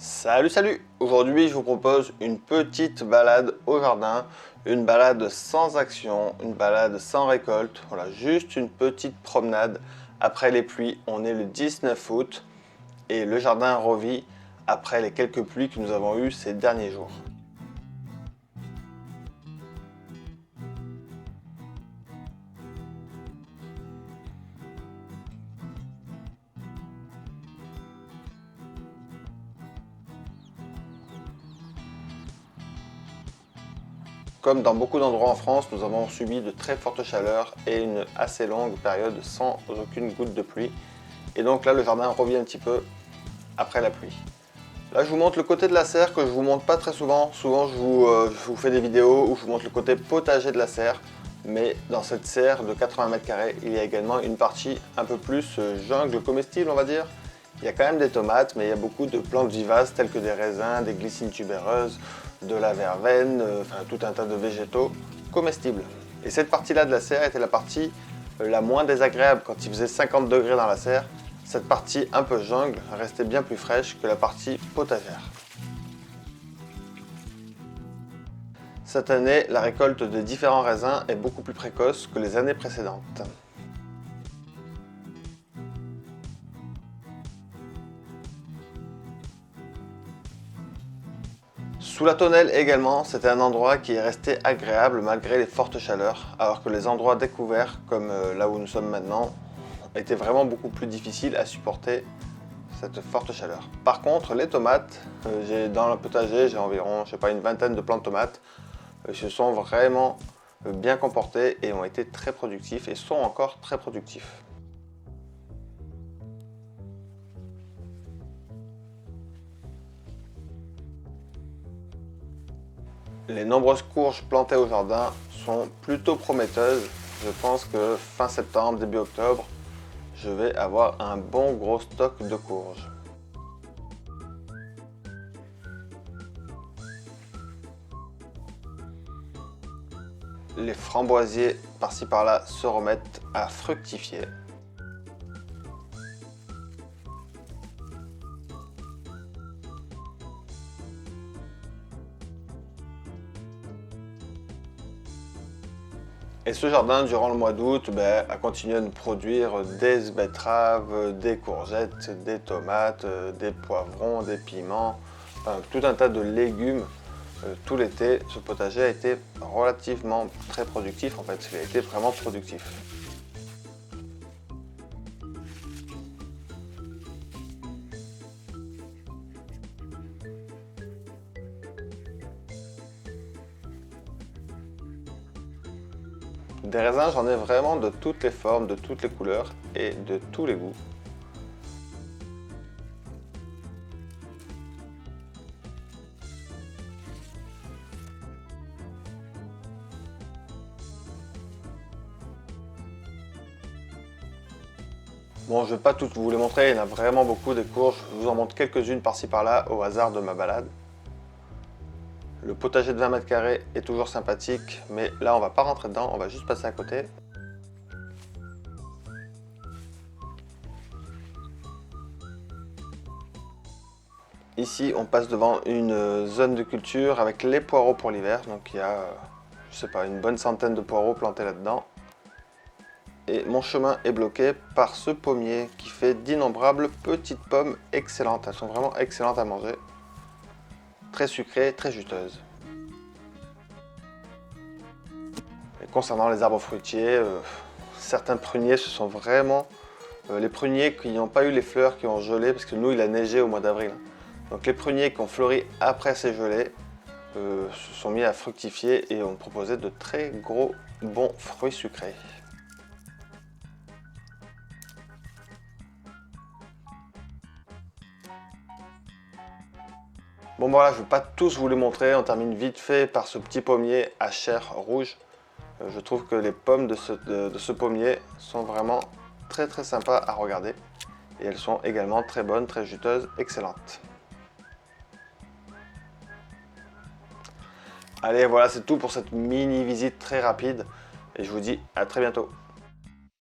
Salut! Aujourd'hui, je vous propose une petite balade au jardin, une balade sans action, une balade sans récolte, voilà, juste une petite promenade après les pluies. On est le 19 août et le jardin revit après les quelques pluies que nous avons eues ces derniers jours. Comme dans beaucoup d'endroits en France, nous avons subi de très fortes chaleurs et une assez longue période sans aucune goutte de pluie. Et donc là, le jardin revient un petit peu après la pluie. Là, je vous montre le côté de la serre que je vous montre pas très souvent. Souvent, je vous fais des vidéos où je vous montre le côté potager de la serre. Mais dans cette serre de 80 mètres carrés, il y a également une partie un peu plus jungle comestible, on va dire. Il y a quand même des tomates, mais il y a beaucoup de plantes vivaces telles que des raisins, des glycines tubéreuses, de la verveine, enfin tout un tas de végétaux comestibles. Et cette partie-là de la serre était la partie la moins désagréable. Quand il faisait 50 degrés dans la serre, cette partie un peu jungle restait bien plus fraîche que la partie potagère. Cette année, la récolte des différents raisins est beaucoup plus précoce que les années précédentes. Sous la tonnelle également, c'était un endroit qui est resté agréable malgré les fortes chaleurs, alors que les endroits découverts, comme là où nous sommes maintenant, étaient vraiment beaucoup plus difficiles à supporter cette forte chaleur. Par contre, les tomates, dans le potager, j'ai environ, je sais pas, une vingtaine de plants de tomates, se sont vraiment bien comportés et ont été très productifs et sont encore très productifs. Les nombreuses courges plantées au jardin sont plutôt prometteuses. Je pense que fin septembre, début octobre, je vais avoir un bon gros stock de courges. Les framboisiers par-ci par-là se remettent à fructifier. Et ce jardin, durant le mois d'août, a continué à nous produire des betteraves, des courgettes, des tomates, des poivrons, des piments, enfin, tout un tas de légumes. Tout l'été, ce potager a été relativement très productif, en fait, il a été vraiment productif. Des raisins, j'en ai vraiment de toutes les formes, de toutes les couleurs et de tous les goûts. Bon, je ne vais pas toutes vous les montrer, il y en a vraiment beaucoup des courges. Je vous en montre quelques-unes par-ci par-là au hasard de ma balade. Le potager de 20 mètres carrés est toujours sympathique, mais là on va pas rentrer dedans, on va juste passer à côté. Ici on passe devant une zone de culture avec les poireaux pour l'hiver, donc il y a, je sais pas, une bonne centaine de poireaux plantés là-dedans. Et mon chemin est bloqué par ce pommier qui fait d'innombrables petites pommes excellentes. Elles sont vraiment excellentes à manger. Très sucrées, très juteuses. Et concernant les arbres fruitiers, certains pruniers, ce sont vraiment les pruniers qui n'ont pas eu les fleurs, qui ont gelé, parce que nous il a neigé au mois d'avril. Donc les pruniers qui ont fleuri après ces gelées se sont mis à fructifier et ont proposé de très gros bons fruits sucrés. Bon voilà, je ne vais pas tous vous les montrer, on termine vite fait par ce petit pommier à chair rouge. Je trouve que les pommes de ce pommier sont vraiment très sympas à regarder. Et elles sont également très bonnes, très juteuses, excellentes. Allez, voilà, c'est tout pour cette mini visite très rapide. Et je vous dis à très bientôt.